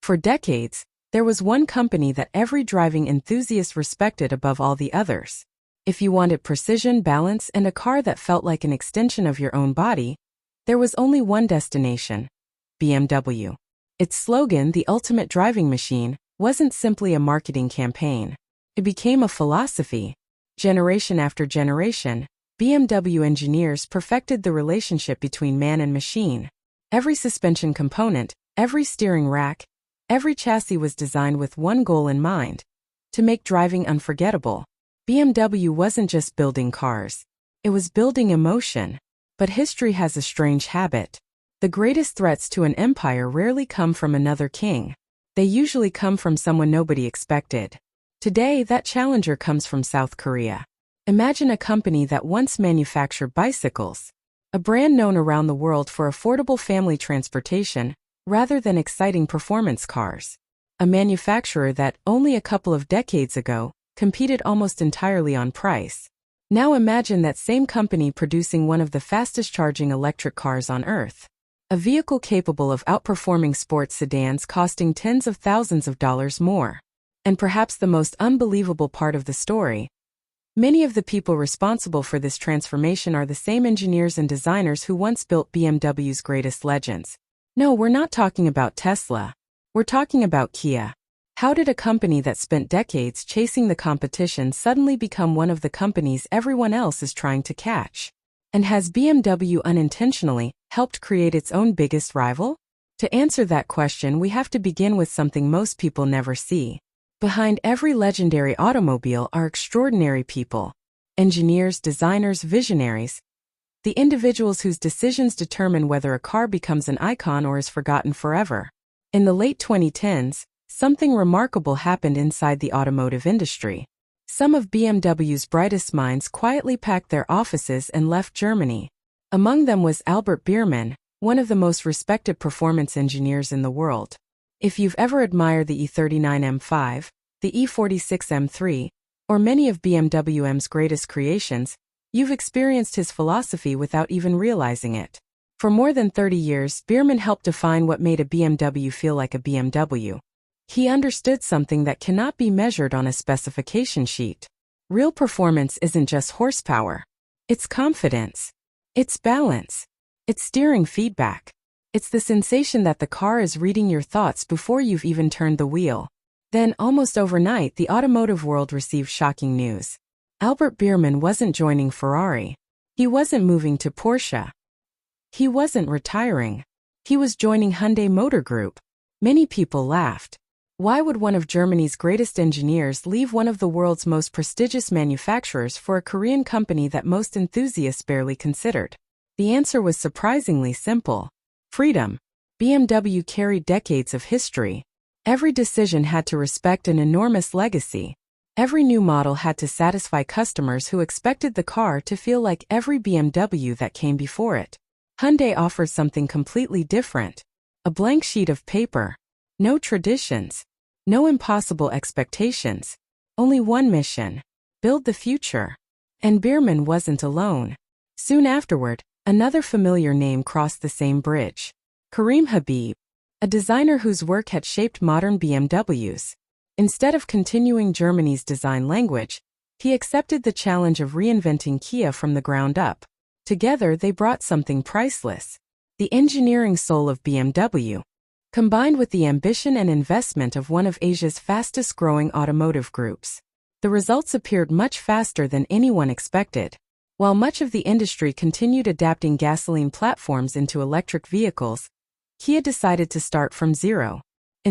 For decades, there was one company that every driving enthusiast respected above all the others. If you wanted precision, balance, and a car that felt like an extension of your own body, there was only one destination: BMW. Its slogan, "The Ultimate Driving Machine," wasn't simply a marketing campaign. It became a philosophy. Generation after generation, BMW engineers perfected the relationship between man and machine. Every suspension component, every steering rack, every chassis was designed with one goal in mind: to make driving unforgettable. BMW wasn't just building cars. It was building emotion. But history has a strange habit. The greatest threats to an empire rarely come from another king. They usually come from someone nobody expected. Today, that challenger comes from South Korea. Imagine a company that once manufactured bicycles, a brand known around the world for affordable family transportation rather than exciting performance cars. A manufacturer that, only a couple of decades ago, competed almost entirely on price. Now imagine that same company producing one of the fastest-charging electric cars on Earth. A vehicle capable of outperforming sports sedans costing tens of thousands of dollars more. And perhaps the most unbelievable part of the story: many of the people responsible for this transformation are the same engineers and designers who once built BMW's greatest legends. No, we're not talking about Tesla. We're talking about Kia. How did a company that spent decades chasing the competition suddenly become one of the companies everyone else is trying to catch? And has BMW unintentionally helped create its own biggest rival? To answer that question, we have to begin with something most people never see. Behind every legendary automobile are extraordinary people. Engineers, designers, visionaries. The individuals whose decisions determine whether a car becomes an icon or is forgotten forever. In the late 2010s, something remarkable happened inside the automotive industry. Some of BMW's brightest minds quietly packed their offices and left Germany. Among them was Albert Biermann, one of the most respected performance engineers in the world. If you've ever admired the E39 M5, the E46 M3, or many of BMW M's greatest creations, you've experienced his philosophy without even realizing it. For more than 30 years, Biermann helped define what made a BMW feel like a BMW. He understood something that cannot be measured on a specification sheet. Real performance isn't just horsepower. It's confidence. It's balance. It's steering feedback. It's the sensation that the car is reading your thoughts before you've even turned the wheel. Then, almost overnight, the automotive world received shocking news. Albert Biermann wasn't joining Ferrari. He wasn't moving to Porsche. He wasn't retiring. He was joining Hyundai Motor Group. Many people laughed. Why would one of Germany's greatest engineers leave one of the world's most prestigious manufacturers for a Korean company that most enthusiasts barely considered? The answer was surprisingly simple: freedom. BMW carried decades of history. Every decision had to respect an enormous legacy. Every new model had to satisfy customers who expected the car to feel like every BMW that came before it. Hyundai offered something completely different. A blank sheet of paper. No traditions. No impossible expectations. Only one mission: build the future. And Biermann wasn't alone. Soon afterward, another familiar name crossed the same bridge: Karim Habib, a designer whose work had shaped modern BMWs. Instead of continuing Germany's design language, he accepted the challenge of reinventing Kia from the ground up. Together, they brought something priceless: the engineering soul of BMW, combined with the ambition and investment of one of Asia's fastest-growing automotive groups. The results appeared much faster than anyone expected. While much of the industry continued adapting gasoline platforms into electric vehicles, Kia decided to start from zero.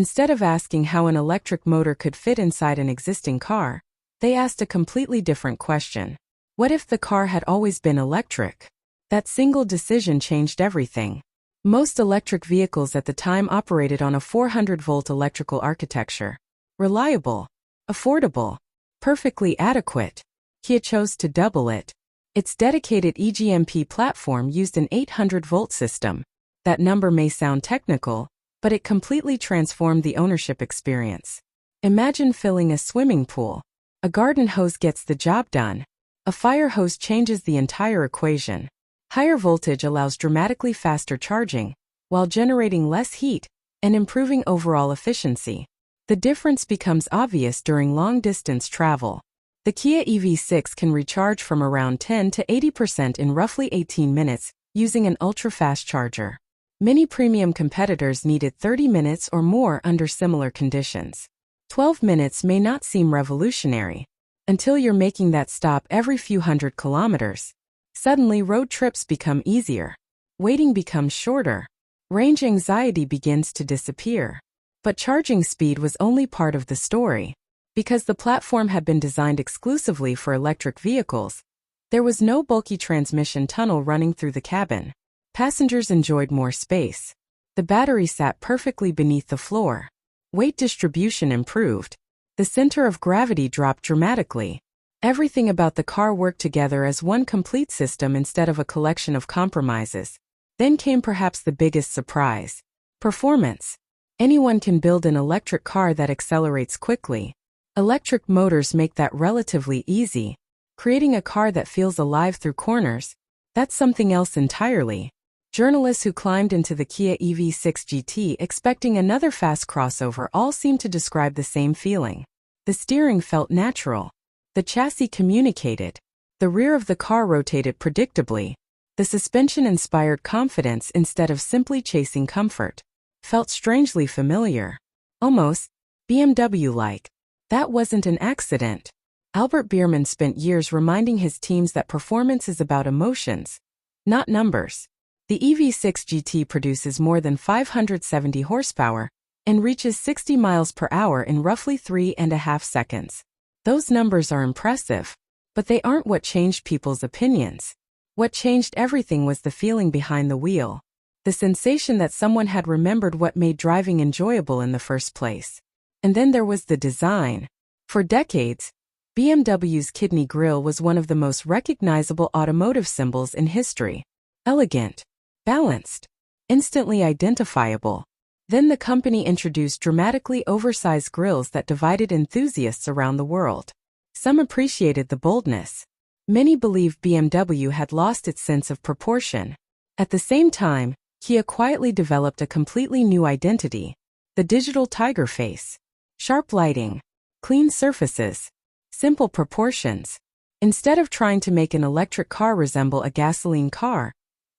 Instead of asking how an electric motor could fit inside an existing car, they asked a completely different question: what if the car had always been electric? That single decision changed everything. Most electric vehicles at the time operated on a 400-volt electrical architecture. Reliable, affordable, perfectly adequate. Kia chose to double it. Its dedicated E-GMP platform used an 800-volt system. That number may sound technical, but it completely transformed the ownership experience. Imagine filling a swimming pool. A garden hose gets the job done. A fire hose changes the entire equation. Higher voltage allows dramatically faster charging, while generating less heat, and improving overall efficiency. The difference becomes obvious during long-distance travel. The Kia EV6 can recharge from around 10 to 80% in roughly 18 minutes using an ultra-fast charger. Many premium competitors needed 30 minutes or more under similar conditions. 12 minutes may not seem revolutionary until you're making that stop every few hundred kilometers. Suddenly, road trips become easier. Waiting becomes shorter. Range anxiety begins to disappear. But charging speed was only part of the story. Because the platform had been designed exclusively for electric vehicles, there was no bulky transmission tunnel running through the cabin. Passengers enjoyed more space. The battery sat perfectly beneath the floor. Weight distribution improved. The center of gravity dropped dramatically. Everything about the car worked together as one complete system instead of a collection of compromises. Then came perhaps the biggest surprise: performance. Anyone can build an electric car that accelerates quickly. Electric motors make that relatively easy. Creating a car that feels alive through corners, that's something else entirely. Journalists who climbed into the Kia EV6 GT expecting another fast crossover all seemed to describe the same feeling. The steering felt natural. The chassis communicated. The rear of the car rotated predictably. The suspension inspired confidence instead of simply chasing comfort. Felt strangely familiar. Almost BMW-like. That wasn't an accident. Albert Biermann spent years reminding his teams that performance is about emotions, not numbers. The EV6 GT produces more than 570 horsepower and reaches 60 miles per hour in roughly 3.5 seconds. Those numbers are impressive, but they aren't what changed people's opinions. What changed everything was the feeling behind the wheel. The sensation that someone had remembered what made driving enjoyable in the first place. And then there was the design. For decades, BMW's kidney grille was one of the most recognizable automotive symbols in history. Elegant, balanced, instantly identifiable. Then the company introduced dramatically oversized grilles that divided enthusiasts around the world. Some appreciated the boldness. Many believed BMW had lost its sense of proportion. At the same time, Kia quietly developed a completely new identity: the digital tiger face. Sharp lighting, clean surfaces, simple proportions. Instead of trying to make an electric car resemble a gasoline car,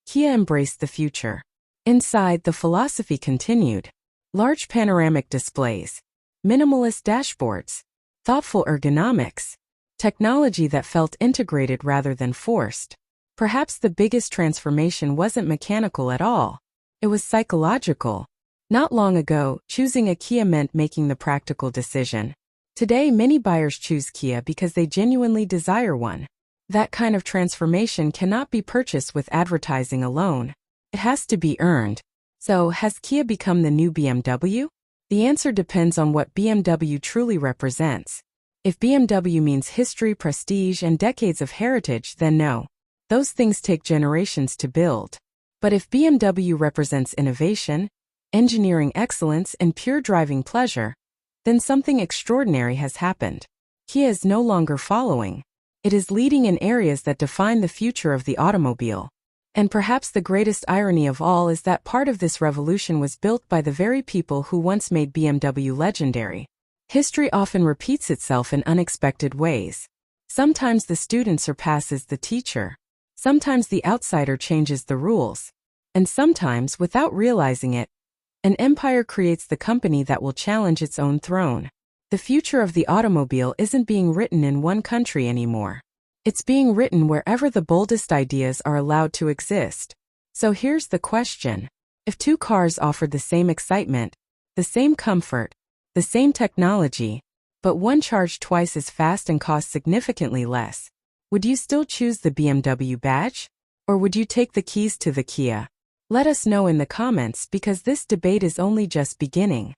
Kia embraced the future. Inside, the philosophy continued. Large panoramic displays, minimalist dashboards, thoughtful ergonomics, technology that felt integrated rather than forced. Perhaps the biggest transformation wasn't mechanical at all. It was psychological. Not long ago, choosing a Kia meant making the practical decision. Today, many buyers choose Kia because they genuinely desire one. That kind of transformation cannot be purchased with advertising alone. It has to be earned. So, has Kia become the new BMW? The answer depends on what BMW truly represents. If BMW means history, prestige, and decades of heritage, then no. Those things take generations to build. But if BMW represents innovation, engineering excellence, and pure driving pleasure, then something extraordinary has happened. Kia is no longer following. It is leading in areas that define the future of the automobile. And perhaps the greatest irony of all is that part of this revolution was built by the very people who once made BMW legendary. History often repeats itself in unexpected ways. Sometimes the student surpasses the teacher. Sometimes the outsider changes the rules. And sometimes, without realizing it, an empire creates the company that will challenge its own throne. The future of the automobile isn't being written in one country anymore. It's being written wherever the boldest ideas are allowed to exist. So here's the question. If two cars offered the same excitement, the same comfort, the same technology, but one charged twice as fast and cost significantly less, would you still choose the BMW badge? Or would you take the keys to the Kia? Let us know in the comments because this debate is only just beginning.